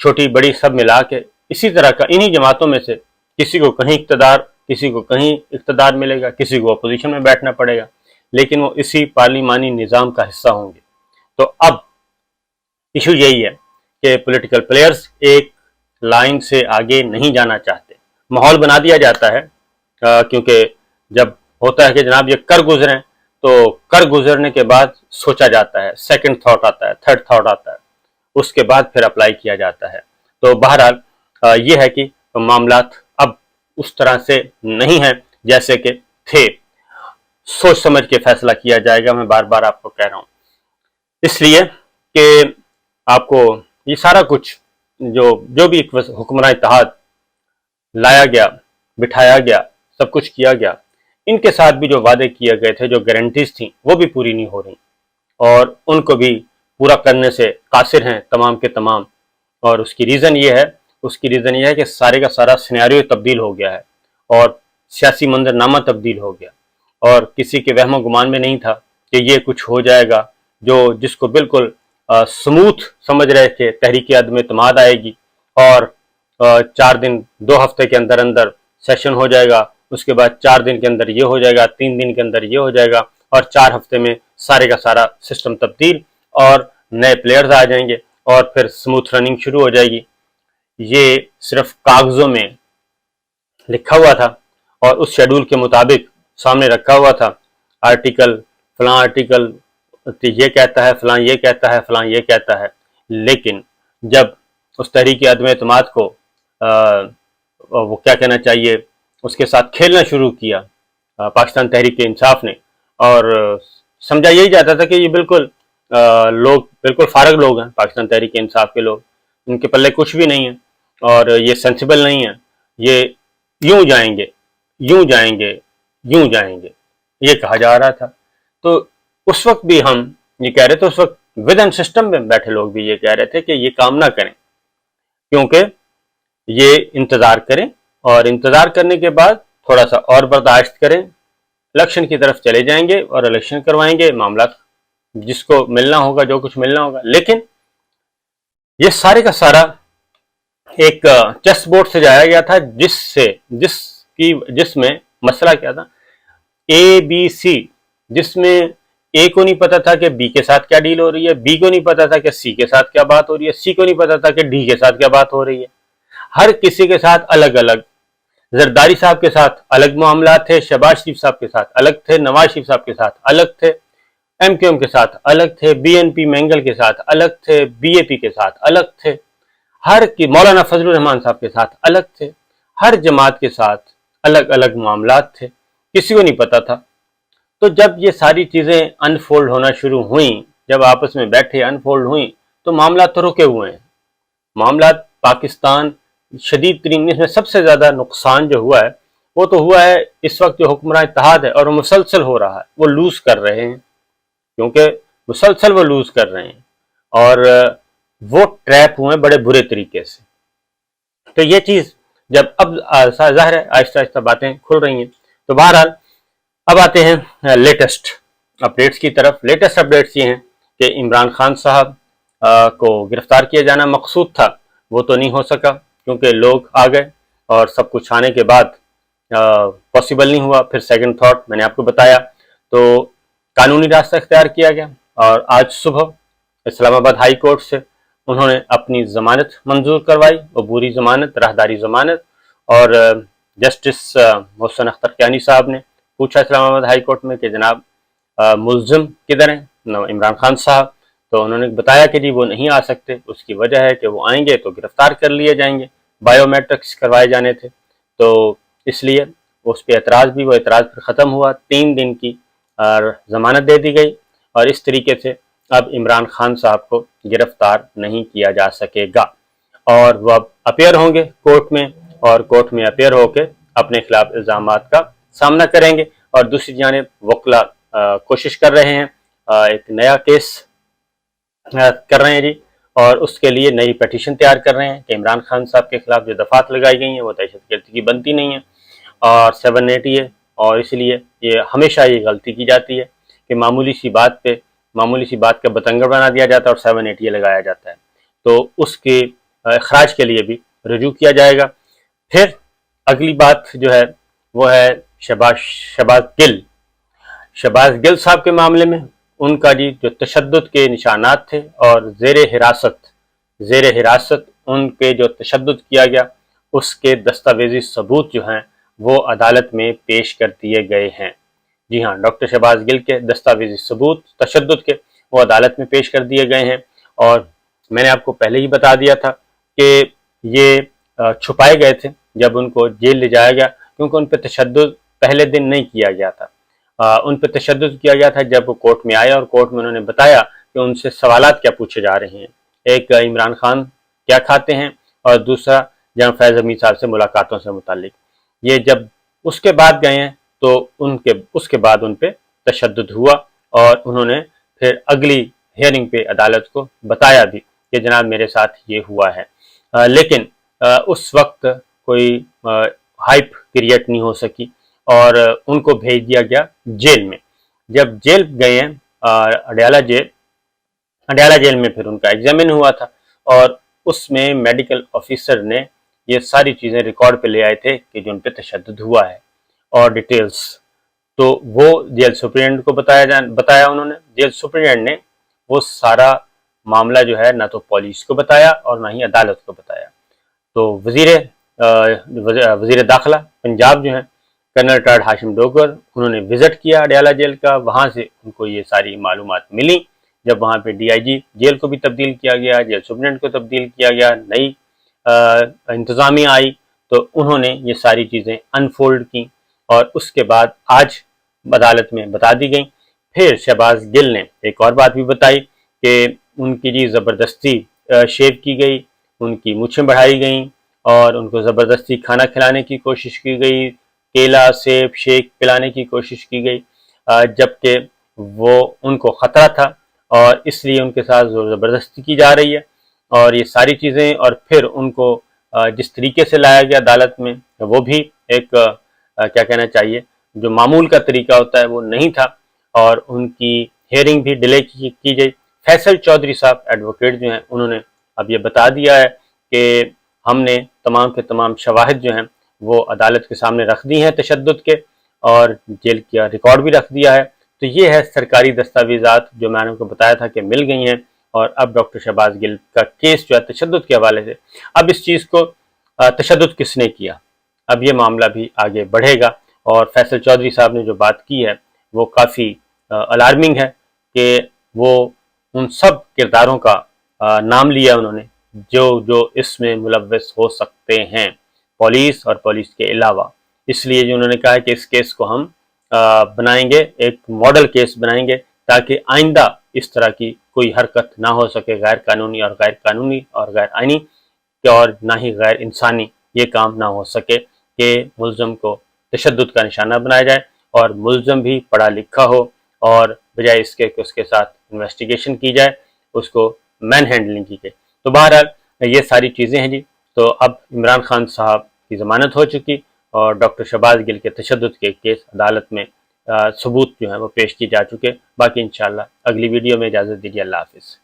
چھوٹی بڑی سب ملا کے اسی طرح کا انہی جماعتوں میں سے کسی کو کہیں اقتدار، کسی کو کہیں اقتدار ملے گا، کسی کو اپوزیشن میں بیٹھنا پڑے گا، لیکن وہ اسی پارلیمانی نظام کا حصہ ہوں گے۔ تو اب ایشو یہی ہے کہ پولیٹیکل پلیئرز ایک لائن سے آگے نہیں جانا چاہتے، ماحول بنا دیا جاتا ہے، کیونکہ جب ہوتا ہے کہ جناب یہ کر گزریں تو کر گزرنے کے بعد سوچا جاتا ہے، سیکنڈ تھاٹ آتا ہے، تھرڈ تھاٹ آتا ہے، اس کے بعد پھر اپلائی کیا جاتا ہے۔ تو بہرحال یہ ہے کہ معاملات اب اس طرح سے نہیں ہیں جیسے کہ تھے، سوچ سمجھ کے فیصلہ کیا جائے گا، میں بار بار آپ کو کہہ رہا ہوں، اس لیے کہ آپ کو یہ سارا کچھ جو بھی حکمراں اتحاد لایا گیا، بٹھایا گیا، سب کچھ کیا گیا، ان کے ساتھ بھی جو وعدے کیے گئے تھے، جو گارنٹیز تھیں، وہ بھی پوری نہیں ہو رہی، اور ان کو بھی پورا کرنے سے قاصر ہیں تمام کے تمام۔ اور اس کی ریزن یہ ہے کہ سارے کا سارا سینیریو تبدیل ہو گیا ہے، اور سیاسی منظرنامہ تبدیل ہو گیا، اور کسی کے وہم و گمان میں نہیں تھا کہ یہ کچھ ہو جائے گا، جس کو بالکل سموتھ سمجھ رہے تھے تحریک عدم اعتماد آئے گی، اور 4 دن 2 ہفتے کے اندر اندر سیشن ہو جائے گا، اس کے بعد 4 دن کے اندر یہ ہو جائے گا، 3 دن کے اندر یہ ہو جائے گا، اور 4 ہفتے میں سارے کا سارا سسٹم تبدیل، اور نئے پلیئرز آ جائیں گے، اور پھر سموتھ رننگ شروع ہو جائے گی۔ یہ صرف کاغذوں میں لکھا ہوا تھا، اور اس شیڈول کے مطابق سامنے رکھا ہوا تھا، فلاں آرٹیکل یہ کہتا ہے، فلاں یہ کہتا ہے، فلاں یہ کہتا ہے، لیکن جب اس تحریک عدم اعتماد کو وہ کیا کہنا چاہیے، اس کے ساتھ کھیلنا شروع کیا پاکستان تحریک انصاف نے، اور سمجھا یہی جاتا تھا کہ یہ بالکل لوگ بالکل فارغ لوگ ہیں، پاکستان تحریک انصاف کے لوگ، ان کے پلے کچھ بھی نہیں ہے، اور یہ سینسیبل نہیں ہے، یہ یوں جائیں گے، یوں جائیں گے، یوں جائیں گے، یہ کہا جا رہا تھا۔ تو اس وقت بھی ہم یہ کہہ رہے تھے، اس وقت ود ان سسٹم میں بیٹھے لوگ بھی یہ کہہ رہے تھے کہ یہ کام نہ کریں، کیونکہ یہ انتظار کریں، اور انتظار کرنے کے بعد تھوڑا سا اور برداشت کریں، الیکشن کی طرف چلے جائیں گے اور الیکشن کروائیں گے، معاملات جس کو ملنا ہوگا، جو کچھ ملنا ہوگا۔ لیکن یہ سارے کا سارا ایک چیس بورڈ سے جایا گیا تھا، جس میں مسئلہ کیا تھا، اے بی سی، جس میں اے کو نہیں پتا تھا کہ بی کے ساتھ کیا ڈیل ہو رہی ہے، بی کو نہیں پتا تھا کہ سی کے ساتھ کیا بات ہو رہی ہے، سی کو نہیں پتا تھا کہ ڈی کے ساتھ کیا بات ہو رہی ہے، ہر کسی کے ساتھ الگ الگ، زرداری صاحب کے ساتھ الگ معاملات تھے، شہباز شریف صاحب کے ساتھ الگ تھے، نواز شریف صاحب کے ساتھ الگ تھے، ایم کیو ایم کے ساتھ الگ تھے، بی این پی مینگل کے ساتھ الگ تھے، بی اے پی کے ساتھ الگ تھے، مولانا فضل الرحمان صاحب کے ساتھ الگ تھے، ہر جماعت کے ساتھ الگ الگ معاملات تھے، کسی کو نہیں پتا تھا۔ تو جب یہ ساری چیزیں انفولڈ ہونا شروع ہوئیں، جب آپس میں بیٹھے انفولڈ ہوئیں، تو معاملات تو رکے ہوئے ہیں، معاملات پاکستان شدید ترین، اس میں سب سے زیادہ نقصان جو ہوا ہے وہ تو ہوا ہے اس وقت جو حکمراں اتحاد ہے، اور وہ مسلسل ہو رہا ہے، وہ لوز کر رہے ہیں، کیونکہ مسلسل وہ لوز کر رہے ہیں، اور وہ ٹریپ ہوئے بڑے برے طریقے سے۔ تو یہ چیز جب اب ظاہر ہے آہستہ آہستہ باتیں کھل رہی ہیں، تو بہرحال اب آتے ہیں لیٹسٹ اپڈیٹس کی طرف۔ لیٹسٹ اپڈیٹس یہ ہیں کہ عمران خان صاحب کو گرفتار کیا جانا مقصود تھا، وہ تو نہیں ہو سکا، کیونکہ لوگ آ گئے، اور سب کچھ آنے کے بعد پاسبل نہیں ہوا۔ پھر سیکنڈ تھاٹ میں نے آپ کو بتایا، تو قانونی راستہ اختیار کیا گیا، اور آج صبح اسلام آباد ہائی کورٹ سے انہوں نے اپنی ضمانت منظور کروائی، عبوری ضمانت، راہداری ضمانت، اور جسٹس محسن اختر کیانی صاحب نے پوچھا اسلام آباد ہائی کورٹ میں کہ جناب ملزم کدھر ہیں عمران خان صاحب، تو انہوں نے بتایا کہ جی وہ نہیں آ سکتے، اس کی وجہ ہے کہ وہ آئیں گے تو گرفتار کر لیے جائیں گے، بائیو میٹرکس کروائے جانے تھے، تو اس لیے اس پہ اعتراض بھی، وہ اعتراض پھر ختم ہوا، 3 دن کی ضمانت دے دی گئی، اور اس طریقے سے اب عمران خان صاحب کو گرفتار نہیں کیا جا سکے گا، اور وہ اب اپیئر ہوں گے کورٹ میں، اور کورٹ میں اپیئر ہو کے اپنے خلاف الزامات کا سامنا کریں گے۔ اور دوسری جانب وکلا کوشش کر رہے ہیں، ایک نیا کیس کر رہے ہیں جی، اور اس کے لیے نئی پیٹیشن تیار کر رہے ہیں کہ عمران خان صاحب کے خلاف جو دفعات لگائی گئی ہیں وہ دہشت گردی کی بنتی نہیں ہیں، اور 780 ہے، اور اس لیے یہ ہمیشہ یہ غلطی کی جاتی ہے کہ معمولی سی بات کا بتنگڑ بنا دیا جاتا ہے اور 780 لگایا جاتا ہے، تو اس کی اخراج کے لیے بھی رجوع کیا جائے گا۔ پھر اگلی بات جو ہے وہ ہے شہباز گل صاحب کے معاملے میں۔ ان کا جی جو تشدد کے نشانات تھے اور زیر حراست ان کے جو تشدد کیا گیا، اس کے دستاویزی ثبوت جو ہیں وہ عدالت میں پیش کر دیے گئے ہیں۔ جی ہاں، ڈاکٹر شہباز گل کے دستاویزی ثبوت تشدد کے وہ عدالت میں پیش کر دیے گئے ہیں، اور میں نے آپ کو پہلے ہی بتا دیا تھا کہ یہ چھپائے گئے تھے جب ان کو جیل لے جایا گیا، کیونکہ ان پہ تشدد پہلے دن نہیں کیا گیا تھا۔ ان پہ تشدد کیا گیا تھا جب وہ کورٹ میں آئے، اور کورٹ میں انہوں نے بتایا کہ ان سے سوالات کیا پوچھے جا رہے ہیں، ایک عمران خان کیا کھاتے ہیں، اور دوسرا جناب فیض حمید صاحب سے ملاقاتوں سے متعلق۔ یہ جب اس کے بعد گئے ہیں تو اس کے بعد ان پہ تشدد ہوا، اور انہوں نے پھر اگلی ہیئرنگ پہ عدالت کو بتایا بھی کہ جناب میرے ساتھ یہ ہوا ہے، لیکن اس وقت کوئی ہائپ کریٹ نہیں ہو سکی، اور ان کو بھیج دیا گیا جیل میں۔ جب جیل گئے ہیں اڈیالہ جیل میں پھر ان کا ایگزامن ہوا تھا، اور اس میں میڈیکل آفیسر نے یہ ساری چیزیں ریکارڈ پہ لے آئے تھے کہ جو ان پہ تشدد ہوا ہے، اور ڈیٹیلز تو وہ جیل سپرنٹینڈنٹ کو بتایا انہوں نے۔ جیل سپرنٹینڈنٹ نے وہ سارا معاملہ جو ہے نہ تو پولیس کو بتایا اور نہ ہی عدالت کو بتایا۔ تو وزیر داخلہ پنجاب جو ہیں کرنل ٹاڈ ہاشم ڈوگر، انہوں نے وزٹ کیا اڈیالہ جیل کا، وہاں سے ان کو یہ ساری معلومات ملی۔ جب وہاں پہ ڈی آئی جی جیل کو بھی تبدیل کیا گیا، جیل سپرنٹینڈنٹ کو تبدیل کیا گیا، نئی انتظامیہ آئی، تو انہوں نے یہ ساری چیزیں انفولڈ کی، اور اس کے بعد آج عدالت میں بتا دی گئیں۔ پھر شہباز گل نے ایک اور بات بھی بتائی کہ ان کی جی زبردستی شیو کی گئی، ان کی مونچھیں بڑھائی گئیں، اور ان کو زبردستی کھانا کھلانے کی کوشش کی گئی، کیلا سیب شیک پلانے کی کوشش کی گئی، جبکہ وہ ان کو خطرہ تھا، اور اس لیے ان کے ساتھ زور زبردستی کی جا رہی ہے۔ اور یہ ساری چیزیں، اور پھر ان کو جس طریقے سے لایا گیا عدالت میں، وہ بھی ایک کیا کہنا چاہیے، جو معمول کا طریقہ ہوتا ہے وہ نہیں تھا، اور ان کی ہیئرنگ بھی ڈیلے کی گئی۔ فیصل چودھری صاحب ایڈوکیٹ جو ہیں، انہوں نے اب یہ بتا دیا ہے کہ ہم نے تمام کے تمام شواہد جو ہیں وہ عدالت کے سامنے رکھ دی ہیں تشدد کے، اور جیل کا ریکارڈ بھی رکھ دیا ہے۔ تو یہ ہے سرکاری دستاویزات جو میں نے آپ کو بتایا تھا کہ مل گئی ہیں، اور اب ڈاکٹر شہباز گل کا کیس جو ہے تشدد کے حوالے سے، اب اس چیز کو تشدد کس نے کیا، اب یہ معاملہ بھی آگے بڑھے گا۔ اور فیصل چودھری صاحب نے جو بات کی ہے وہ کافی الارمنگ ہے، کہ وہ ان سب کرداروں کا نام لیا انہوں نے جو اس میں ملوث ہو سکتے ہیں، پولیس اور پولیس کے علاوہ۔ اس لیے جو انہوں نے کہا کہ اس کیس کو ہم بنائیں گے، ایک ماڈل کیس بنائیں گے، تاکہ آئندہ اس طرح کی کوئی حرکت نہ ہو سکے، غیر قانونی اور غیر آئینی، اور نہ ہی غیر انسانی یہ کام نہ ہو سکے کہ ملزم کو تشدد کا نشانہ بنایا جائے، اور ملزم بھی پڑھا لکھا ہو، اور بجائے اس کے کہ اس کے ساتھ انویسٹیگیشن کی جائے، اس کو مین ہینڈلنگ کی جائے۔ تو بہرحال یہ ساری چیزیں ہیں جی۔ تو اب عمران خان صاحب کی ضمانت ہو چکی، اور ڈاکٹر شہباز گل کے تشدد کے کیس عدالت میں ثبوت جو ہیں وہ پیش کی جا چکے۔ باقی انشاءاللہ اگلی ویڈیو میں اجازت دیجیے، اللہ حافظ۔